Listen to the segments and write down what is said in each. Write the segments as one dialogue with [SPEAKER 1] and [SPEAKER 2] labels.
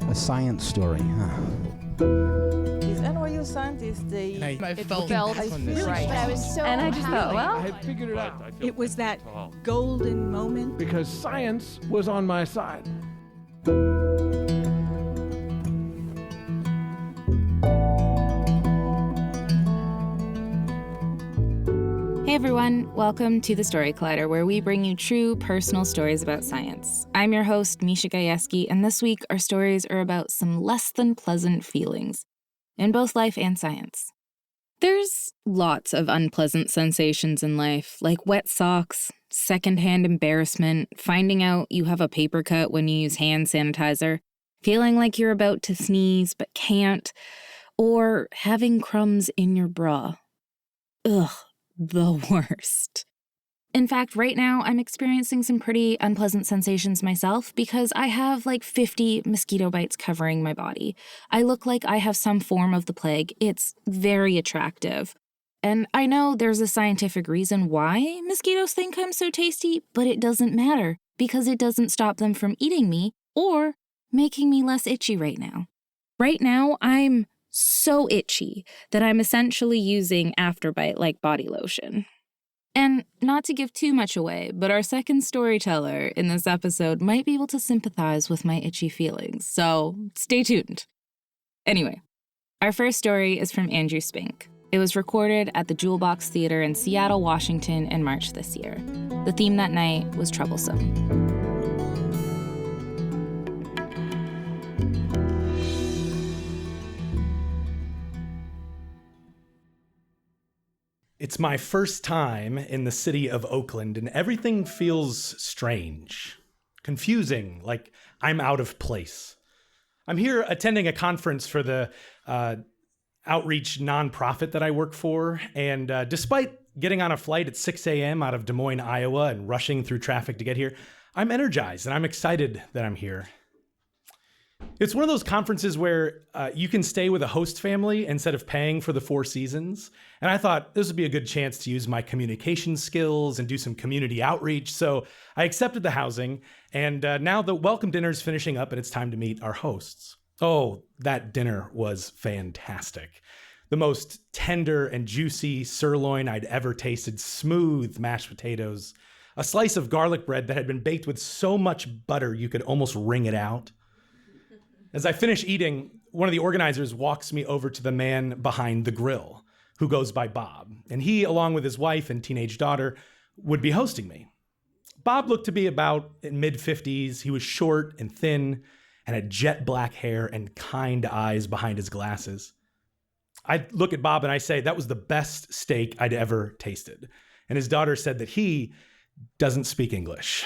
[SPEAKER 1] A science story, huh?
[SPEAKER 2] These NYU scientists,
[SPEAKER 3] I felt
[SPEAKER 2] on this.
[SPEAKER 3] right.
[SPEAKER 4] But I was so
[SPEAKER 2] And I just thought, well,
[SPEAKER 3] I had figured it out
[SPEAKER 5] It was that golden moment.
[SPEAKER 3] because science was on my side.
[SPEAKER 6] Hey everyone, welcome to the Story Collider, where we bring you true personal stories about science. I'm your host, Misha Gajewski, and this week our stories are about some less than pleasant feelings in both life and science. There's lots of unpleasant sensations in life, like wet socks, secondhand embarrassment, finding out you have a paper cut when you use hand sanitizer, feeling like you're about to sneeze but can't, or having crumbs in your bra. Ugh. The worst. In fact, right now I'm experiencing some pretty unpleasant sensations myself because I have like 50 mosquito bites covering my body. I look like I have some form of the plague. It's very attractive. And I know there's a scientific reason why mosquitoes think I'm so tasty, but it doesn't matter because it doesn't stop them from eating me or making me less itchy right now. Right now, I'm so itchy that I'm essentially using Afterbite like body lotion. And not to give too much away, but our second storyteller in this episode might be able to sympathize with my itchy feelings, so stay tuned. Anyway, our first story is from Andrew Spink. It was recorded at the Jewel Box Theater in Seattle, Washington in March this year. The theme that night was troublesome.
[SPEAKER 7] It's my first time in the city of Oakland, and everything feels strange, confusing, like I'm out of place. I'm here attending a conference for the outreach nonprofit that I work for, and despite getting on a flight at 6 a.m. out of Des Moines, Iowa, and rushing through traffic to get here, I'm energized and I'm excited that I'm here. It's one of those conferences where you can stay with a host family instead of paying for the Four Seasons. And I thought this would be a good chance to use my communication skills and do some community outreach. So I accepted the housing. And now the welcome dinner is finishing up and it's time to meet our hosts. Oh, that dinner was fantastic. The most tender and juicy sirloin I'd ever tasted, smooth mashed potatoes, a slice of garlic bread that had been baked with so much butter you could almost wring it out. As I finish eating, one of the organizers walks me over to the man behind the grill, who goes by Bob. And he, along with his wife and teenage daughter, would be hosting me. Bob looked to be about in mid-50s. He was short and thin and had jet black hair and kind eyes behind his glasses. I look at Bob and I say, that was the best steak I'd ever tasted. And his daughter said that he doesn't speak English.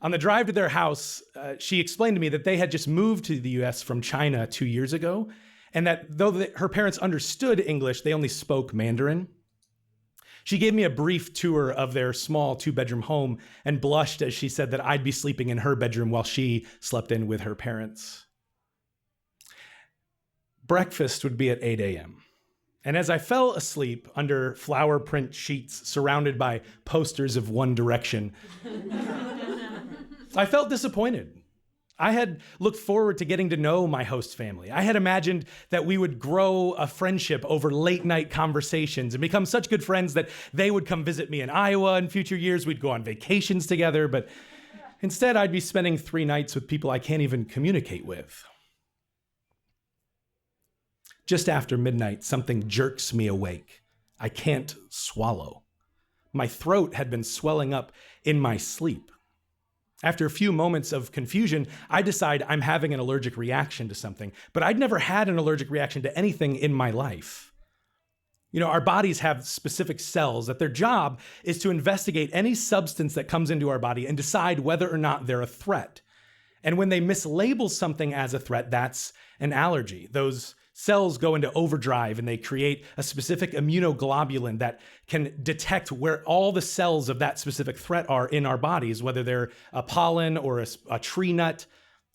[SPEAKER 7] On the drive to their house, she explained to me that they had just moved to the US from China 2 years ago, and that though her parents understood English, they only spoke Mandarin. She gave me a brief tour of their small 2-bedroom home and blushed as she said that I'd be sleeping in her bedroom while she slept in with her parents. Breakfast would be at 8 a.m. And as I fell asleep under flower print sheets surrounded by posters of One Direction, I felt disappointed. I had looked forward to getting to know my host family. I had imagined that we would grow a friendship over late night conversations and become such good friends that they would come visit me in Iowa in future years. We'd go on vacations together, but instead I'd be spending 3 nights with people I can't even communicate with. Just after midnight, something jerks me awake. I can't swallow. My throat had been swelling up in my sleep. After a few moments of confusion, I decide I'm having an allergic reaction to something, but I'd never had an allergic reaction to anything in my life. You know, our bodies have specific cells that their job is to investigate any substance that comes into our body and decide whether or not they're a threat. And when they mislabel something as a threat, that's an allergy. Those cells go into overdrive and they create a specific immunoglobulin that can detect where all the cells of that specific threat are in our bodies, whether they're a pollen or a tree nut.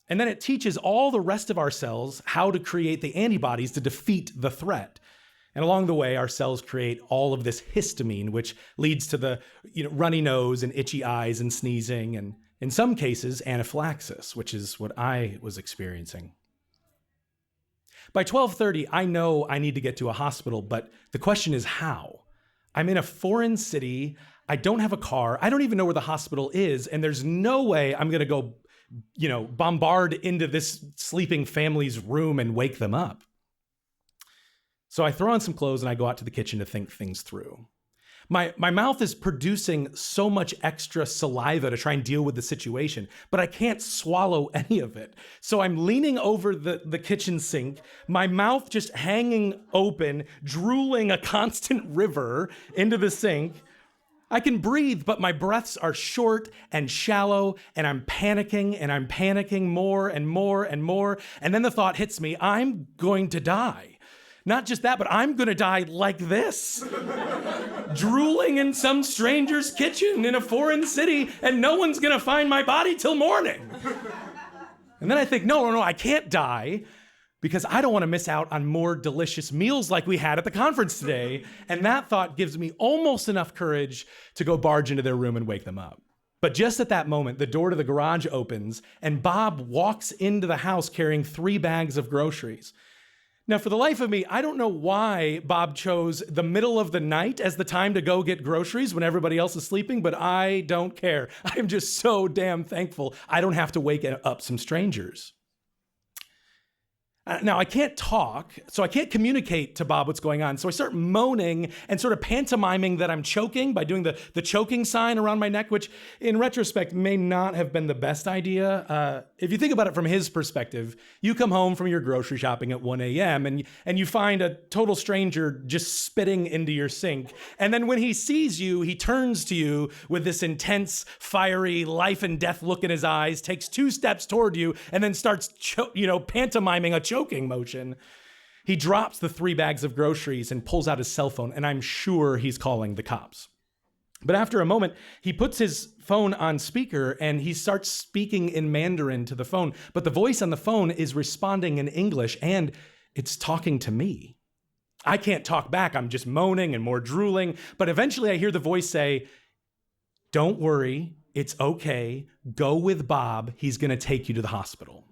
[SPEAKER 7] And then it teaches all the rest of our cells how to create the antibodies to defeat the threat. And along the way, our cells create all of this histamine, which leads to the runny nose and itchy eyes and sneezing. And In some cases, anaphylaxis, which is what I was experiencing. By 12:30, I know I need to get to a hospital, but the question is how? I'm in a foreign city. I don't have a car. I don't even know where the hospital is, and there's no way I'm going to go, bombard into this sleeping family's room and wake them up. So I throw on some clothes and I go out to the kitchen to think things through. My mouth is producing so much extra saliva to try and deal with the situation, but I can't swallow any of it. So I'm leaning over the kitchen sink, my mouth just hanging open, drooling a constant river into the sink. I can breathe, but my breaths are short and shallow, and I'm panicking more and more and more. And then the thought hits me, I'm going to die. Not just that, but I'm gonna die like this. Drooling in some stranger's kitchen in a foreign city, and no one's gonna find my body till morning. And then I think, no, I can't die, because I don't wanna miss out on more delicious meals like we had at the conference today. And that thought gives me almost enough courage to go barge into their room and wake them up. But just at that moment, the door to the garage opens, and Bob walks into the house carrying 3 bags of groceries. Now, for the life of me, I don't know why Bob chose the middle of the night as the time to go get groceries when everybody else is sleeping, but I don't care. I'm just so damn thankful I don't have to wake up some strangers. Now, I can't talk, so I can't communicate to Bob what's going on. So I start moaning and sort of pantomiming that I'm choking by doing the choking sign around my neck, which in retrospect may not have been the best idea. If you think about it from his perspective, you come home from your grocery shopping at 1 a.m. and you find a total stranger just spitting into your sink. And then when he sees you, he turns to you with this intense, fiery, life and death look in his eyes, takes 2 steps toward you, and then starts pantomiming a choking motion. He drops the 3 bags of groceries and pulls out his cell phone, and I'm sure he's calling the cops. But after a moment, he puts his phone on speaker and he starts speaking in Mandarin to the phone, but the voice on the phone is responding in English, and it's talking to me. I can't talk back. I'm just moaning and more drooling, but eventually I hear the voice say, "Don't worry, it's okay. Go with Bob. He's going to take you to the hospital."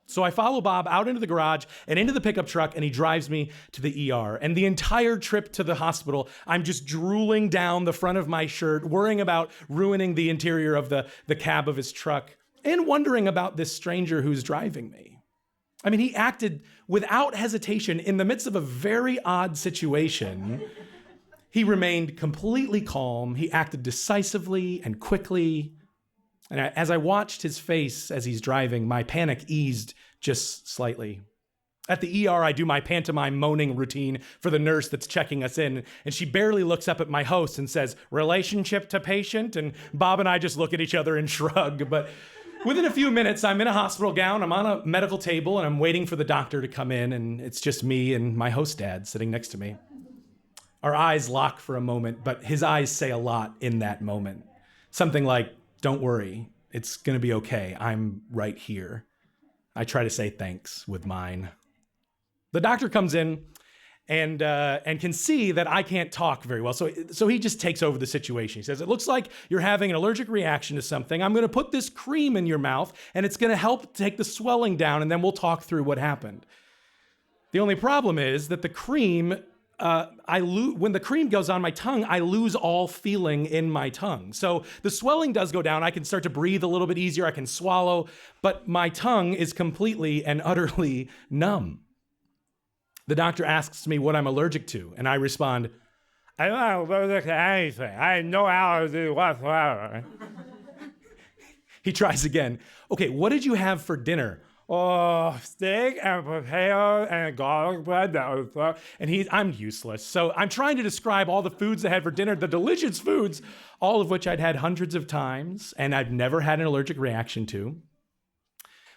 [SPEAKER 7] So I follow Bob out into the garage and into the pickup truck, and he drives me to the ER. And the entire trip to the hospital, I'm just drooling down the front of my shirt, worrying about ruining the interior of the cab of his truck, and wondering about this stranger who's driving me. I mean, he acted without hesitation in the midst of a very odd situation. He remained completely calm. He acted decisively and quickly. And as I watched his face as he's driving, my panic eased just slightly. At the ER, I do my pantomime moaning routine for the nurse that's checking us in, and she barely looks up at my host and says, "Relationship to patient?" And Bob and I just look at each other and shrug. But within a few minutes, I'm in a hospital gown, I'm on a medical table, and I'm waiting for the doctor to come in, and it's just me and my host dad sitting next to me. Our eyes lock for a moment, but his eyes say a lot in that moment. Something like, "Don't worry, it's gonna be okay. I'm right here." I try to say thanks with mine. The doctor comes in and can see that I can't talk very well. So he just takes over the situation. He says, "It looks like you're having an allergic reaction to something. I'm gonna put this cream in your mouth and it's gonna help take the swelling down, and then we'll talk through what happened." The only problem is that the cream, when the cream goes on my tongue, I lose all feeling in my tongue. So the swelling does go down. I can start to breathe a little bit easier. I can swallow, but my tongue is completely and utterly numb. The doctor asks me what I'm allergic to, and I respond, "I'm not allergic to anything. I have no allergy whatsoever." He tries again. "Okay, what did you have for dinner?" "Oh, steak and potatoes and garlic bread." And I'm useless. So I'm trying to describe all the foods I had for dinner, the delicious foods, all of which I'd had hundreds of times and I've never had an allergic reaction to.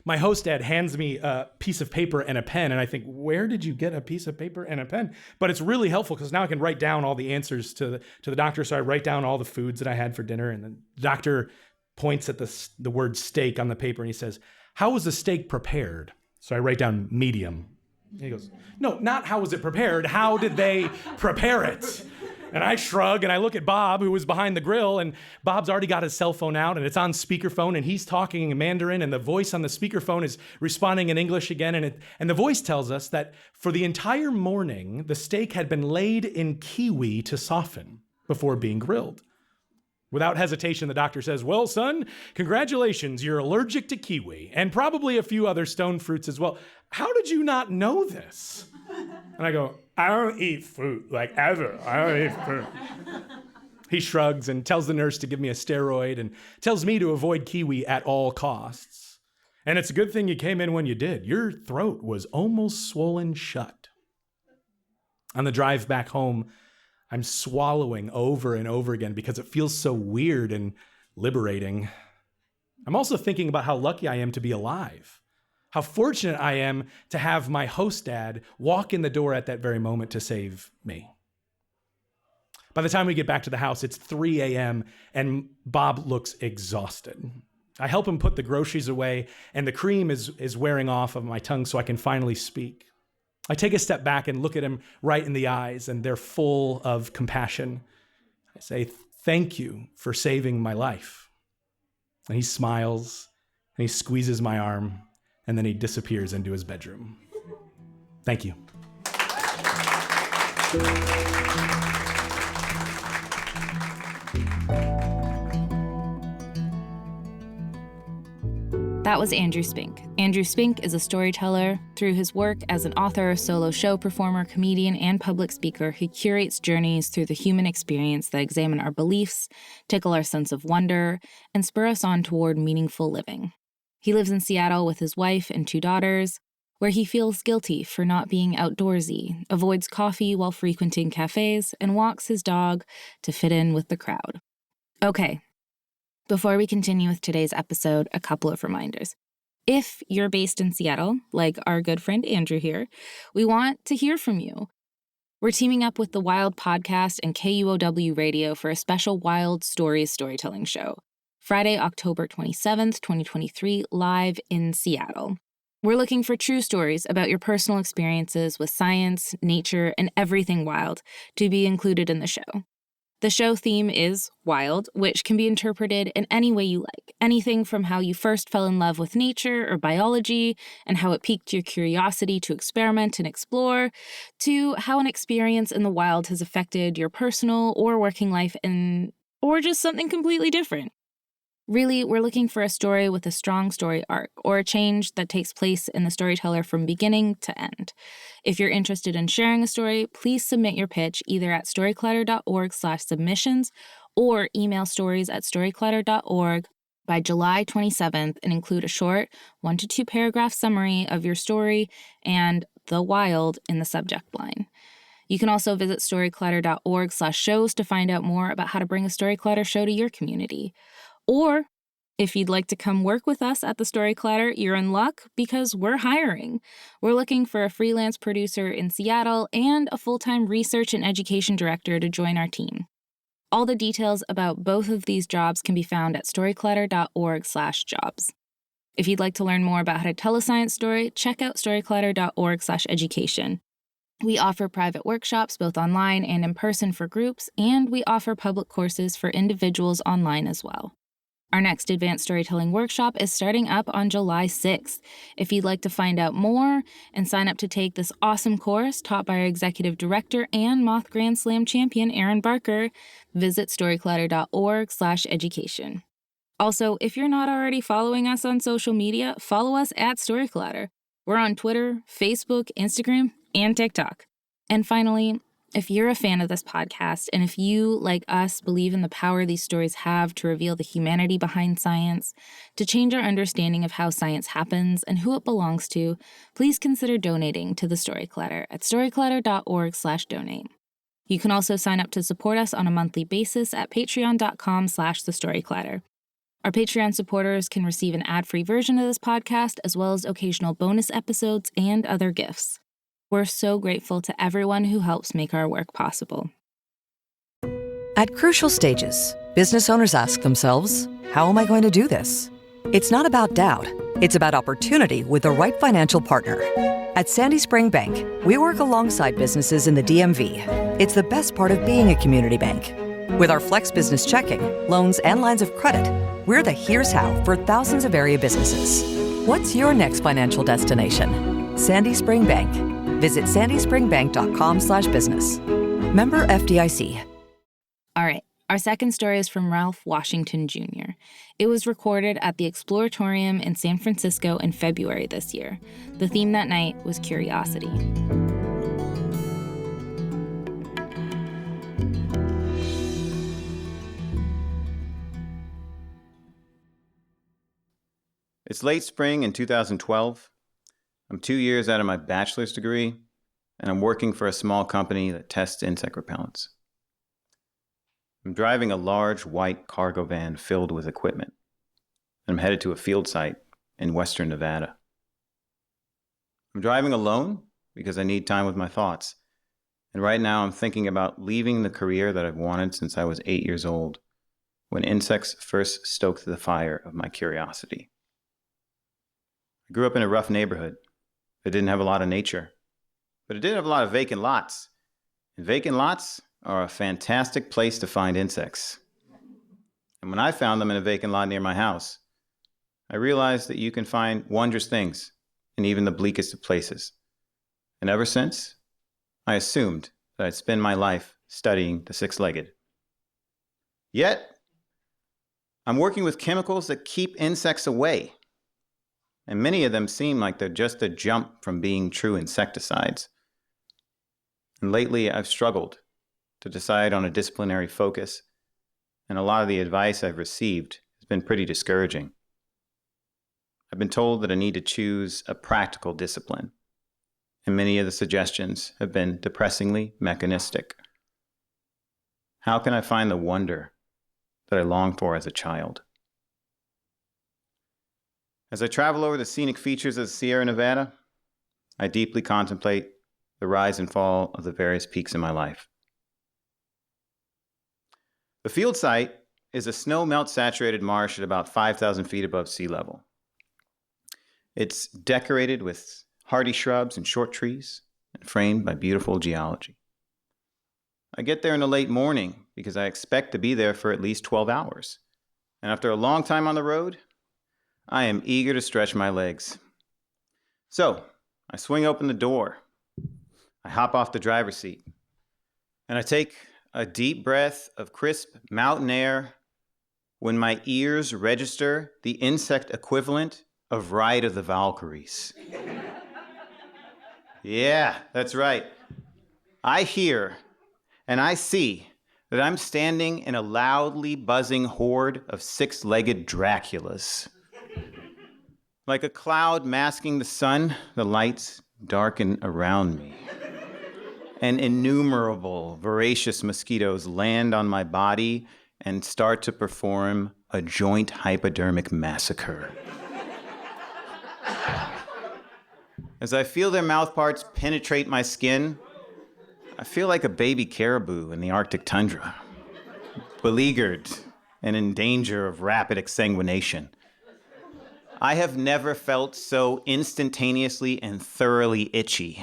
[SPEAKER 7] My host dad hands me a piece of paper and a pen, and I think, where did you get a piece of paper and a pen? But it's really helpful because now I can write down all the answers to the doctor. So I write down all the foods that I had for dinner, and the doctor points at the word steak on the paper and he says, "How was the steak prepared?" So I write down medium. He goes, "No, not how was it prepared. How did they prepare it?" And I shrug and I look at Bob, who was behind the grill, and Bob's already got his cell phone out and it's on speakerphone and he's talking in Mandarin and the voice on the speakerphone is responding in English again. And the voice tells us that for the entire morning, the steak had been laid in kiwi to soften before being grilled. Without hesitation, the doctor says, "Well, son, congratulations, you're allergic to kiwi and probably a few other stone fruits as well. How did you not know this?" And I go, "I don't eat fruit, like ever. I don't eat fruit." He shrugs and tells the nurse to give me a steroid and tells me to avoid kiwi at all costs. "And it's a good thing you came in when you did. Your throat was almost swollen shut." On the drive back home, I'm swallowing over and over again because it feels so weird and liberating. I'm also thinking about how lucky I am to be alive. How fortunate I am to have my host dad walk in the door at that very moment to save me. By the time we get back to the house, it's 3 a.m. and Bob looks exhausted. I help him put the groceries away and the cream is wearing off of my tongue so I can finally speak. I take a step back and look at him right in the eyes, and they're full of compassion. I say, "Thank you for saving my life." And he smiles, and he squeezes my arm, and then he disappears into his bedroom. Thank you.
[SPEAKER 6] That was Andrew Spink. Andrew Spink is a storyteller. Through his work as an author, solo show performer, comedian, and public speaker, he curates journeys through the human experience that examine our beliefs, tickle our sense of wonder, and spur us on toward meaningful living. He lives in Seattle with his wife and 2 daughters, where he feels guilty for not being outdoorsy, avoids coffee while frequenting cafes, and walks his dog to fit in with the crowd. Okay. Before we continue with today's episode, a couple of reminders. If you're based in Seattle, like our good friend Andrew here, we want to hear from you. We're teaming up with the Wild Podcast and KUOW Radio for a special Wild Stories storytelling show, Friday, October 27th, 2023, live in Seattle. We're looking for true stories about your personal experiences with science, nature, and everything wild to be included in the show. The show theme is wild, which can be interpreted in any way you like. Anything from how you first fell in love with nature or biology and how it piqued your curiosity to experiment and explore, to how an experience in the wild has affected your personal or working life or just something completely different. Really, we're looking for a story with a strong story arc or a change that takes place in the storyteller from beginning to end. If you're interested in sharing a story, please submit your pitch either at storyclatter.org/submissions or email stories@storyclatter.org by July 27th and include a short 1 to 2 paragraph summary of your story and the wild in the subject line. You can also visit storyclatter.org/shows to find out more about how to bring a Storyclatter show to your community. Or if you'd like to come work with us at the Storyclatter, you're in luck because we're hiring. We're looking for a freelance producer in Seattle and a full-time research and education director to join our team. All the details about both of these jobs can be found at storyclatter.org/jobs. If you'd like to learn more about how to tell a science story, check out storyclatter.org/education. We offer private workshops both online and in person for groups, and we offer public courses for individuals online as well. Our next advanced storytelling workshop is starting up on July 6th. If you'd like to find out more and sign up to take this awesome course taught by our executive director and Moth Grand Slam champion, Aaron Barker, visit storyclatter.org/education. Also, if you're not already following us on social media, follow us at Storyclatter. We're on Twitter, Facebook, Instagram, and TikTok. And finally, if you're a fan of this podcast, and if you, like us, believe in the power these stories have to reveal the humanity behind science, to change our understanding of how science happens and who it belongs to, please consider donating to the Storyclatter at storyclatter.org/donate. You can also sign up to support us on a monthly basis at patreon.com/thestoryclatter. Our Patreon supporters can receive an ad-free version of this podcast, as well as occasional bonus episodes and other gifts. We're so grateful to everyone who helps make our work possible.
[SPEAKER 1] At crucial stages, business owners ask themselves, how am I going to do this? It's not about doubt. It's about opportunity with the right financial partner. At Sandy Spring Bank, we work alongside businesses in the DMV It's the best part of being a community bank. With our Flex Business Checking, loans, and lines of credit, we're the here's how for thousands of area businesses. What's your next financial destination? Sandy Spring Bank. Visit sandyspringbank.com/business. Member FDIC.
[SPEAKER 6] All right, our second story is from Ralph Washington Jr. It was recorded at the Exploratorium in San Francisco in February this year. The theme that night was curiosity.
[SPEAKER 4] It's late spring in 2012. I'm 2 years out of my bachelor's degree, and I'm working for a small company that tests insect repellents. I'm driving a large white cargo van filled with equipment, and I'm headed to a field site in western Nevada. I'm driving alone because I need time with my thoughts, and right now I'm thinking about leaving the career that I've wanted since I was 8 years old, when insects first stoked the fire of my curiosity. I grew up in a rough neighborhood that didn't have a lot of nature, but it did have a lot of vacant lots. And vacant lots are a fantastic place to find insects. And when I found them in a vacant lot near my house, I realized that you can find wondrous things in even the bleakest of places. And ever since, I assumed that I'd spend my life studying the six-legged. Yet, I'm working with chemicals that keep insects away. And many of them seem like they're just a jump from being true insecticides. And lately, I've struggled to decide on a disciplinary focus, and a lot of the advice I've received has been pretty discouraging. I've been told that I need to choose a practical discipline, and many of the suggestions have been depressingly mechanistic. How can I find the wonder that I longed for as a child? As I travel over the scenic features of the Sierra Nevada, I deeply contemplate the rise and fall of the various peaks in my life. The field site is a snow melt saturated marsh at about 5,000 feet above sea level. It's decorated with hardy shrubs and short trees and framed by beautiful geology. I get there in the late morning because I expect to be there for at least 12 hours. And after a long time on the road, I am eager to stretch my legs. So, I swing open the door. I hop off the driver's seat. And I take a deep breath of crisp mountain air when my ears register the insect equivalent of Ride of the Valkyries. Yeah, that's right. I hear and I see that I'm standing in a loudly buzzing horde of six-legged Draculas. Like a cloud masking the sun, the lights darken around me. And innumerable voracious mosquitoes land on my body and start to perform a joint hypodermic massacre. As I feel their mouthparts penetrate my skin, I feel like a baby caribou in the Arctic tundra, beleaguered and in danger of rapid exsanguination. I have never felt so instantaneously and thoroughly itchy.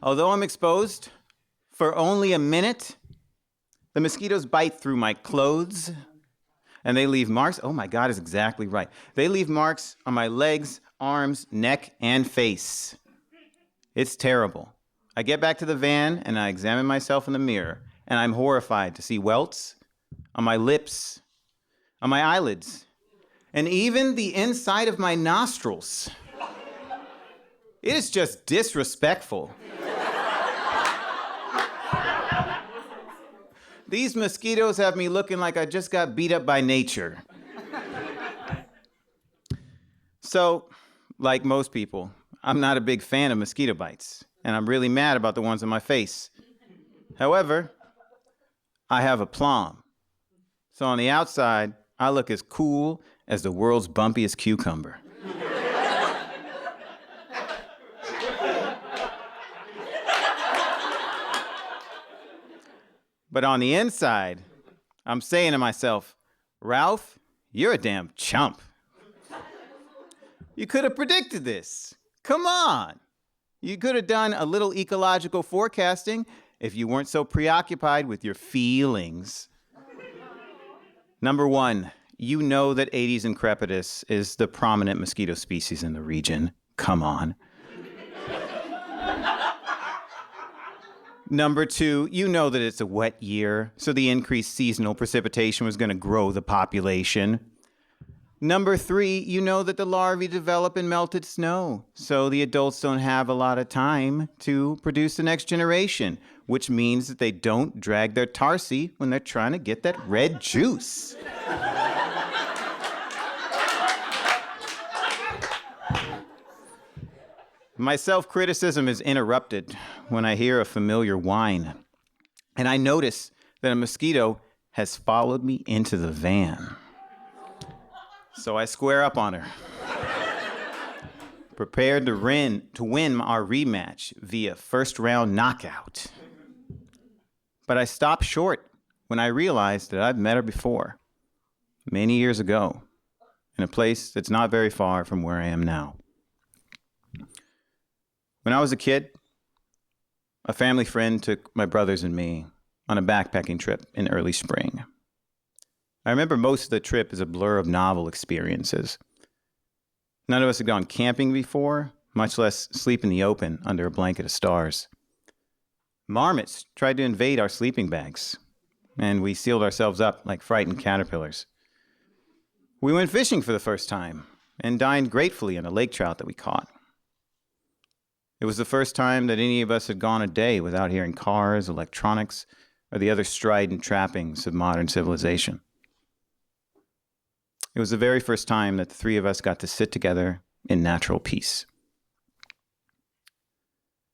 [SPEAKER 4] Although I'm exposed for only a minute, the mosquitoes bite through my clothes and they leave marks. Oh my God is exactly right. They leave marks on my legs, arms, neck, and face. It's terrible. I get back to the van and I examine myself in the mirror, and I'm horrified to see welts on my lips, on my eyelids, and even the inside of my nostrils. It is just disrespectful. These mosquitoes have me looking like I just got beat up by nature. So, like most people, I'm not a big fan of mosquito bites, and I'm really mad about the ones on my face. However, I have aplomb. So on the outside, I look as cool as the world's bumpiest cucumber. But on the inside, I'm saying to myself, Ralph, you're a damn chump. You could have predicted this. Come on. You could have done a little ecological forecasting if you weren't so preoccupied with your feelings. Number one, you know that Aedes increpitus is the prominent mosquito species in the region. Come on. Number two, you know that it's a wet year, so the increased seasonal precipitation was going to grow the population. Number three, you know that the larvae develop in melted snow, so the adults don't have a lot of time to produce the next generation, which means that they don't drag their tarsi when they're trying to get that red juice. My self-criticism is interrupted when I hear a familiar whine, and I notice that a mosquito has followed me into the van. So I square up on her, prepared to win our rematch via first-round knockout. But I stop short when I realize that I've met her before, many years ago, in a place that's not very far from where I am now. When I was a kid, a family friend took my brothers and me on a backpacking trip in early spring. I remember most of the trip as a blur of novel experiences. None of us had gone camping before, much less sleep in the open under a blanket of stars. Marmots tried to invade our sleeping bags, and we sealed ourselves up like frightened caterpillars. We went fishing for the first time and dined gratefully on a lake trout that we caught. It was the first time that any of us had gone a day without hearing cars, electronics, or the other strident trappings of modern civilization. It was the very first time that the three of us got to sit together in natural peace.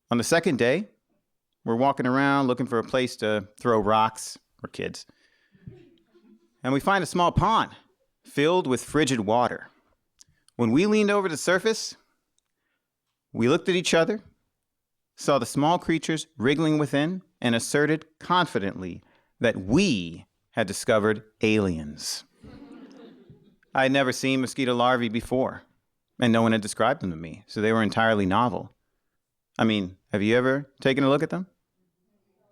[SPEAKER 4] On the second day, we're walking around looking for a place to throw rocks, we're kids, and we find a small pond filled with frigid water. When we leaned over the surface, we looked at each other, saw the small creatures wriggling within, and asserted confidently that we had discovered aliens. I had never seen mosquito larvae before, and no one had described them to me, so they were entirely novel. I mean, have you ever taken a look at them?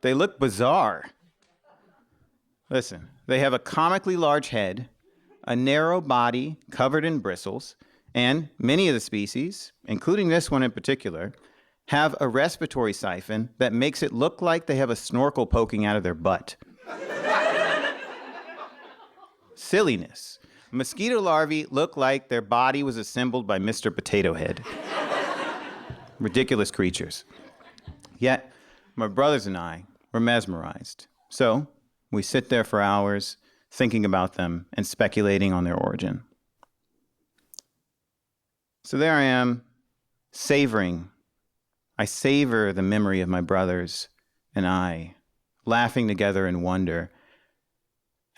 [SPEAKER 4] They look bizarre. Listen, they have a comically large head, a narrow body covered in bristles, and many of the species, including this one in particular, have a respiratory siphon that makes it look like they have a snorkel poking out of their butt. Silliness. Mosquito larvae look like their body was assembled by Mr. Potato Head. Ridiculous creatures. Yet, my brothers and I were mesmerized. So, we sit there for hours, thinking about them and speculating on their origin. So there I am, savoring. I savor the memory of my brothers and I, laughing together in wonder.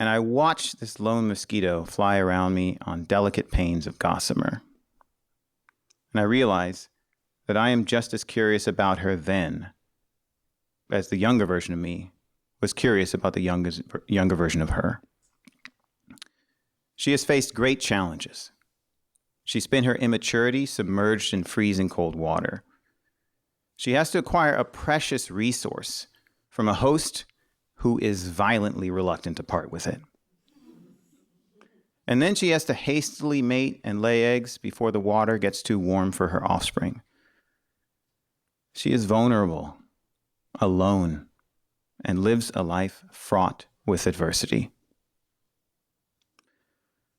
[SPEAKER 4] And I watch this lone mosquito fly around me on delicate panes of gossamer. And I realize that I am just as curious about her then as the younger version of me was curious about the younger version of her. She has faced great challenges. She spent her immaturity submerged in freezing cold water. She has to acquire a precious resource from a host who is violently reluctant to part with it. And then she has to hastily mate and lay eggs before the water gets too warm for her offspring. She is vulnerable, alone, and lives a life fraught with adversity.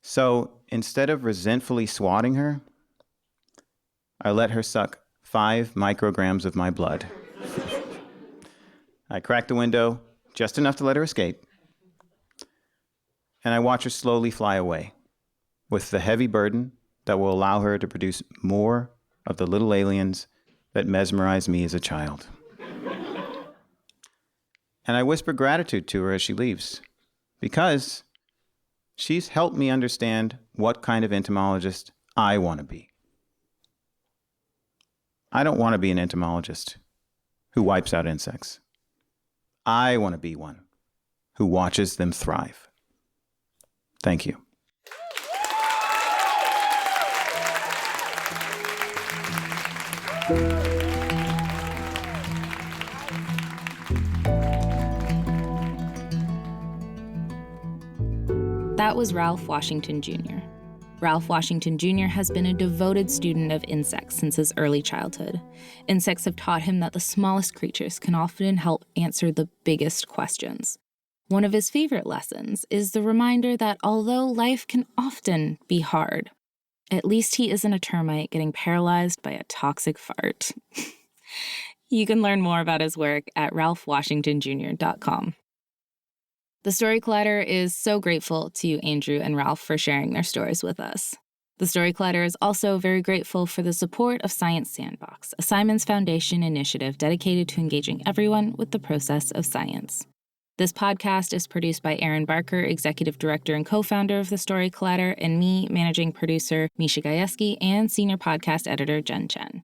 [SPEAKER 4] So instead of resentfully swatting her, I let her suck 5 micrograms of my blood. I crack the window just enough to let her escape, and I watch her slowly fly away with the heavy burden that will allow her to produce more of the little aliens that mesmerized me as a child. And I whisper gratitude to her as she leaves, because she's helped me understand what kind of entomologist I want to be. I don't want to be an entomologist who wipes out insects. I want to be one who watches them thrive. Thank you.
[SPEAKER 6] That was Ralph Washington Jr. Ralph Washington Jr. has been a devoted student of insects since his early childhood. Insects have taught him that the smallest creatures can often help answer the biggest questions. One of his favorite lessons is the reminder that although life can often be hard, at least he isn't a termite getting paralyzed by a toxic fart. You can learn more about his work at ralphwashingtonjr.com. The Story Collider is so grateful to Andrew and Ralph for sharing their stories with us. The Story Collider is also very grateful for the support of Science Sandbox, a Simons Foundation initiative dedicated to engaging everyone with the process of science. This podcast is produced by Aaron Barker, executive director and co-founder of The Story Collider, and me, managing producer Misha Gajewski, and senior podcast editor Jen Chen.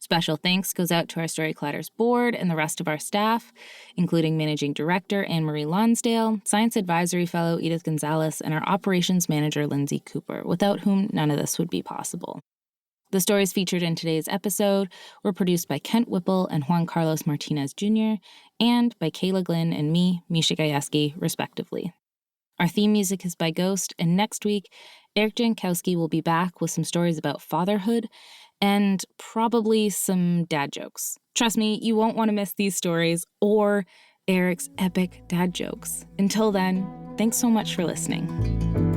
[SPEAKER 6] Special thanks goes out to our Story Collider's board and the rest of our staff, including managing director Anne-Marie Lonsdale, science advisory fellow Edith Gonzalez, and our operations manager Lindsay Cooper, without whom none of this would be possible. The stories featured in today's episode were produced by Kent Whipple and Juan Carlos Martinez Jr., and by Kayla Glynn and me, Misha Gajewski, respectively. Our theme music is by Ghost, and next week, Eric Jankowski will be back with some stories about fatherhood and probably some dad jokes. Trust me, you won't want to miss these stories or Eric's epic dad jokes. Until then, thanks so much for listening.